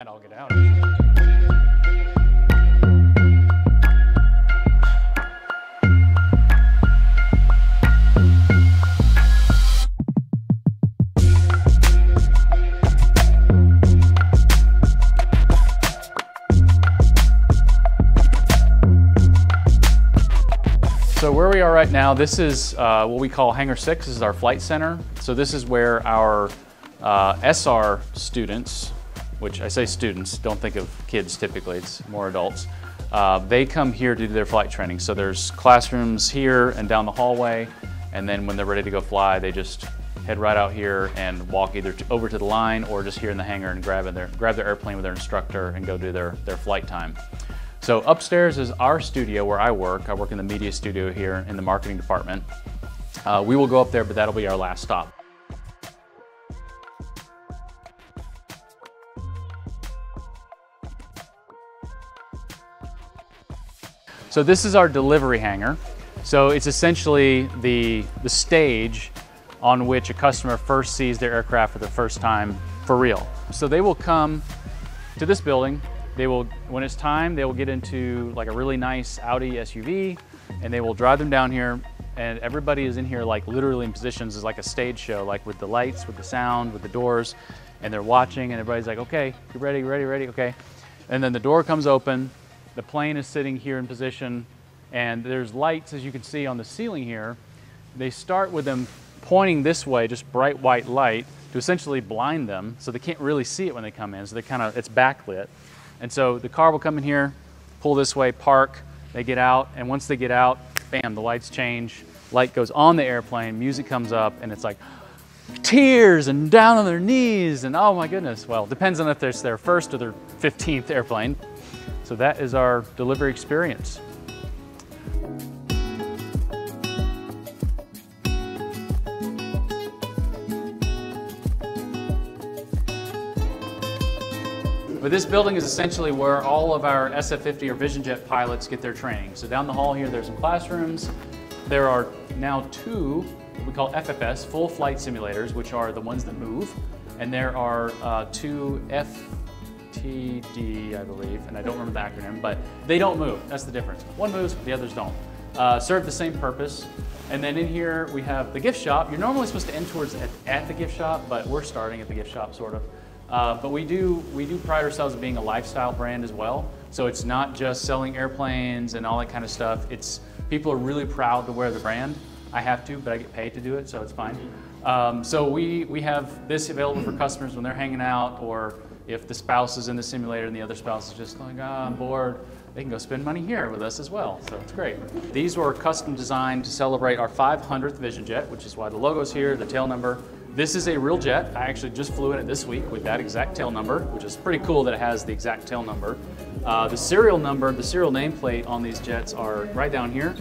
And I'll get out. So where we are right now, this is what we call Hangar 6. This is our flight center. So this is where our SR students, which I say students, don't think of kids typically, it's more adults. They come here to do their flight training. So there's classrooms here and down the hallway, and then when they're ready to go fly, they just head right out here and walk either over to the line or just here in the hangar and grab their airplane with their instructor and go do their flight time. So upstairs is our studio where I work. I work in the media studio here in the marketing department. We will go up there, but that'll be our last stop. So this is our delivery hangar. So it's essentially the stage on which a customer first sees their aircraft for the first time for real. So they will come to this building. When it's time, they will get into like a really nice Audi SUV and they will drive them down here, and everybody is in here like literally in positions as like a stage show, like with the lights, with the sound, with the doors, and they're watching and everybody's like, okay, you ready, okay. And then the door comes open. The plane is sitting here in position, and there's lights, as you can see on the ceiling here. They start with them pointing this way, just bright white light, to essentially blind them, so they can't really see it when they come in, so it's backlit. And so the car will come in here, pull this way, park, they get out, and once they get out, bam, the lights change, light goes on the airplane, music comes up, and it's like tears and down on their knees, and oh my goodness. Well, it depends on if it's their first or their 15th airplane. So that is our delivery experience. But this building is essentially where all of our SF-50 or Vision Jet pilots get their training. So down the hall here, there's some classrooms. There are now two, what we call FFS, full flight simulators, which are the ones that move. And there are two FTD, I believe, and I don't remember the acronym, but they don't move. That's the difference. One moves, the others don't. Serve the same purpose. And then in here we have the gift shop. You're normally supposed to end towards at the gift shop, but we're starting at the gift shop, sort of. But we do pride ourselves on being a lifestyle brand as well. So it's not just selling airplanes and all that kind of stuff. People are really proud to wear the brand. I have to, but I get paid to do it, so it's fine. So we have this available for customers when they're hanging out, or if the spouse is in the simulator and the other spouse is just like, I'm bored, they can go spend money here with us as well. So it's great. These were custom designed to celebrate our 500th Vision Jet, which is why the logo's here, the tail number. This is a real jet. I actually just flew in it this week with that exact tail number, which is pretty cool that it has the exact tail number. The serial number, the serial nameplate on these jets are right down here.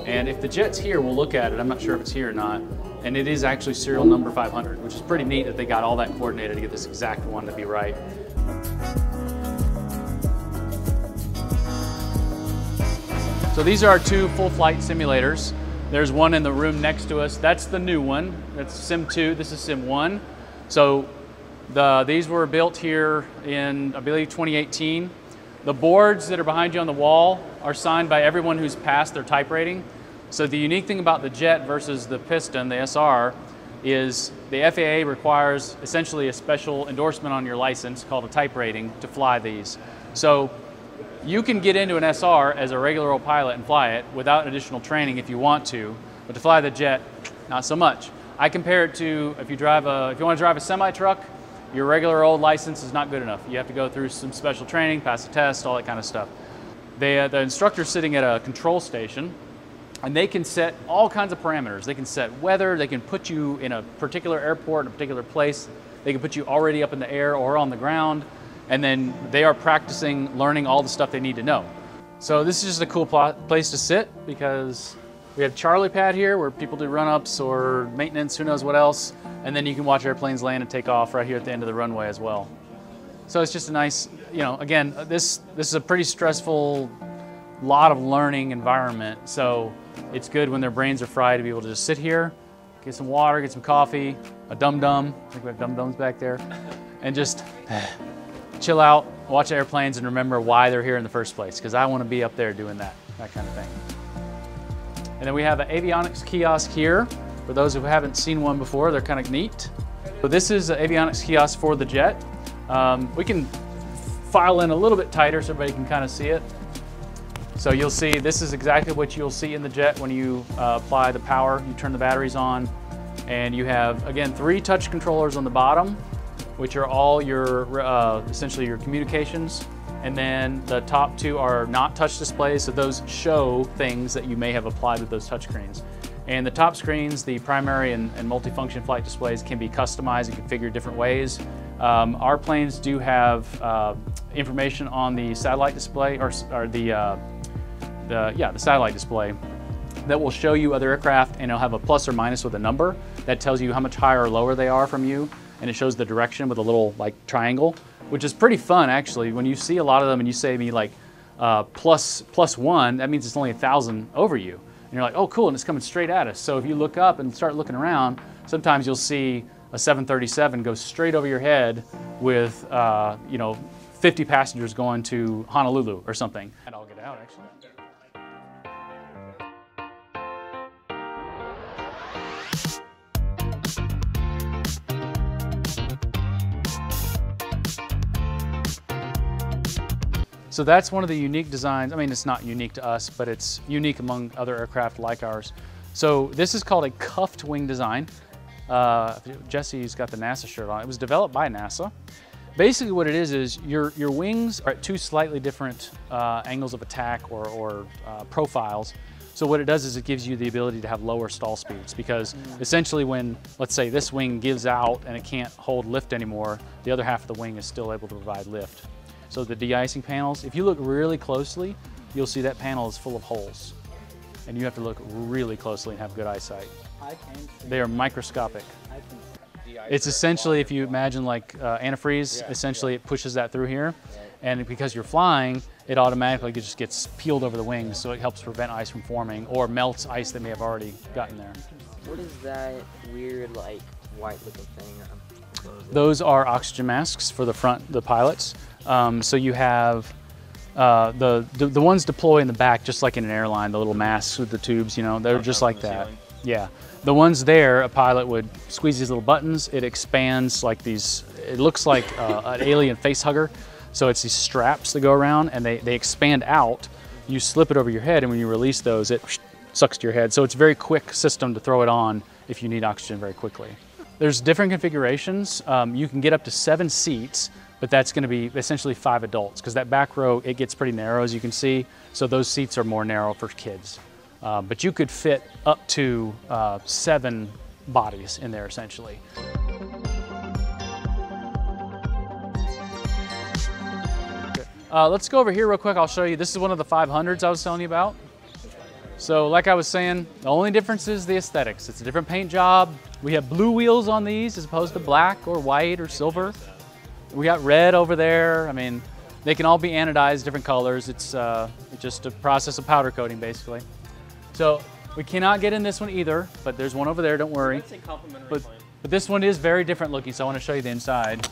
And if the jet's here, we'll look at it. I'm not sure if it's here or not. And it is actually serial number 500, which is pretty neat that they got all that coordinated to get this exact one to be right. So these are our two full flight simulators. There's one in the room next to us. That's the new one. That's Sim 2. This is Sim 1. So these were built here in, I believe, 2018. The boards that are behind you on the wall are signed by everyone who's passed their type rating. So the unique thing about the jet versus the piston, the SR, is the FAA requires essentially a special endorsement on your license called a type rating to fly these. So you can get into an SR as a regular old pilot and fly it without additional training if you want to, but to fly the jet, not so much. I compare it to if you want to drive a semi-truck, your regular old license is not good enough. You have to go through some special training, pass a test, all that kind of stuff. The instructor's sitting at a control station, and they can set all kinds of parameters. They can set weather, they can put you in a particular airport, in a particular place. They can put you already up in the air or on the ground. And then they are practicing, learning all the stuff they need to know. So this is just a cool place to sit because we have Charlie pad here where people do run-ups or maintenance, who knows what else. And then you can watch airplanes land and take off right here at the end of the runway as well. So it's just a nice, again, this is a pretty stressful, lot of learning environment. So it's good when their brains are fried to be able to just sit here, get some water, get some coffee, a dum-dum. I think we have dum-dums back there. And just chill out, watch airplanes, and remember why they're here in the first place, because I want to be up there doing that kind of thing. And then we have an avionics kiosk here. For those who haven't seen one before, they're kind of neat. So this is an avionics kiosk for the jet. We can file in a little bit tighter so everybody can kind of see it. So you'll see this is exactly what you'll see in the jet when you apply the power. You turn the batteries on, and you have, again, 3 touch controllers on the bottom, which are all your, essentially your communications. And then the top 2 are not touch displays, so those show things that you may have applied with those touch screens. And the top screens, the primary and multifunction flight displays, can be customized and configured different ways. Our planes do have information on the satellite display, or the satellite display, that will show you other aircraft, and it'll have a plus or minus with a number that tells you how much higher or lower they are from you, and it shows the direction with a little like triangle, which is pretty fun actually. When you see a lot of them and you say to me like plus 1, that means it's only 1,000 over you. And you're like, oh cool, and it's coming straight at us. So if you look up and start looking around, sometimes you'll see a 737 go straight over your head with 50 passengers going to Honolulu or something. And I'll get out actually. So that's one of the unique designs. I mean, it's not unique to us, but it's unique among other aircraft like ours. So this is called a cuffed wing design. Jesse's got the NASA shirt on. It was developed by NASA. Basically what it is your wings are at 2 slightly different angles of attack or profiles. So what it does is it gives you the ability to have lower stall speeds, because essentially when, let's say, this wing gives out and it can't hold lift anymore, the other half of the wing is still able to provide lift. So the de-icing panels, if you look really closely, you'll see that panel is full of holes. And you have to look really closely and have good eyesight. They are microscopic. It's essentially, if you imagine like antifreeze, essentially it pushes that through here. And because you're flying, it automatically just gets peeled over the wings, so it helps prevent ice from forming or melts ice that may have already gotten there. What is that weird, like, white looking thing? Those are oxygen masks for the front, the pilots. So you have the ones deploy in the back, just like in an airline, the little masks with the tubes, you know, they're just like that. Yeah. The ones there, a pilot would squeeze these little buttons, it expands like these, it looks like an alien face hugger. So it's these straps that go around and they expand out. You slip it over your head, and when you release those, it sucks to your head. So it's a very quick system to throw it on if you need oxygen very quickly. There's different configurations. You can get up to 7 seats, but that's going to be essentially 5 adults, because that back row, it gets pretty narrow, as you can see. So those seats are more narrow for kids. But you could fit up to 7 bodies in there, essentially. Let's go over here real quick. I'll show you. This is one of the 500s I was telling you about. So like I was saying, the only difference is the aesthetics. It's a different paint job. We have blue wheels on these as opposed to black or white or silver. We got red over there. I mean, they can all be anodized, different colors. It's just a process of powder coating, basically. So we cannot get in this one either, but there's one over there, don't worry. But this one is very different looking, so I want to show you the inside.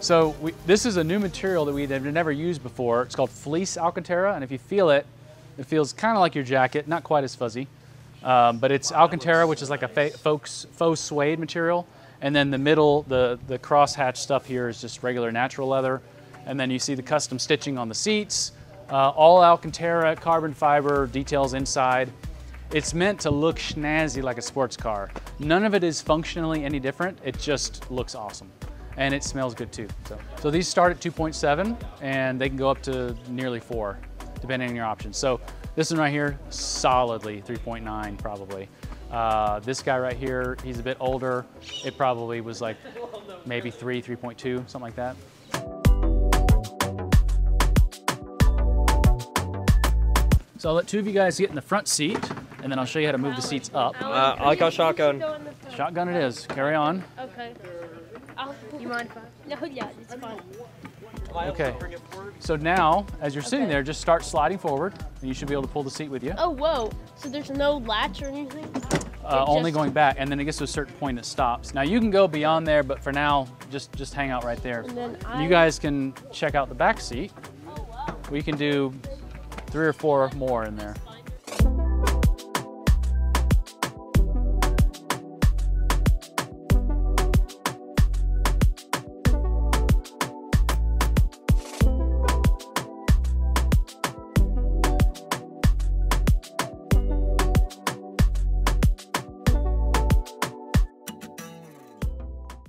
So this is a new material that we've never used before. It's called fleece Alcantara, and if you feel it, it feels kind of like your jacket, not quite as fuzzy. But it's Alcantara, which is like a faux suede material. And then the middle, the crosshatch stuff here is just regular natural leather. And then you see the custom stitching on the seats. All Alcantara, carbon fiber, details inside. It's meant to look snazzy like a sports car. None of it is functionally any different. It just looks awesome. And it smells good too. So these start at 2.7 and they can go up to nearly 4, depending on your options. So this one right here, solidly 3.9 probably. This guy right here, he's a bit older. It probably was like maybe 3.2, something like that. So I'll let 2 of you guys get in the front seat, and then I'll show you how to move the seats up. I like our shotgun. Shotgun it is. Carry on. Okay. You mind if I? No, yeah, it's fine. Okay. So now, as you're sitting there, just start sliding forward, and you should be able to pull the seat with you. Oh, whoa. So there's no latch or anything? only going back, and then it gets to a certain point it stops. Now you can go beyond there, but for now, just hang out right there. And then You guys can check out the back seat. We can do 3 or 4 more in there.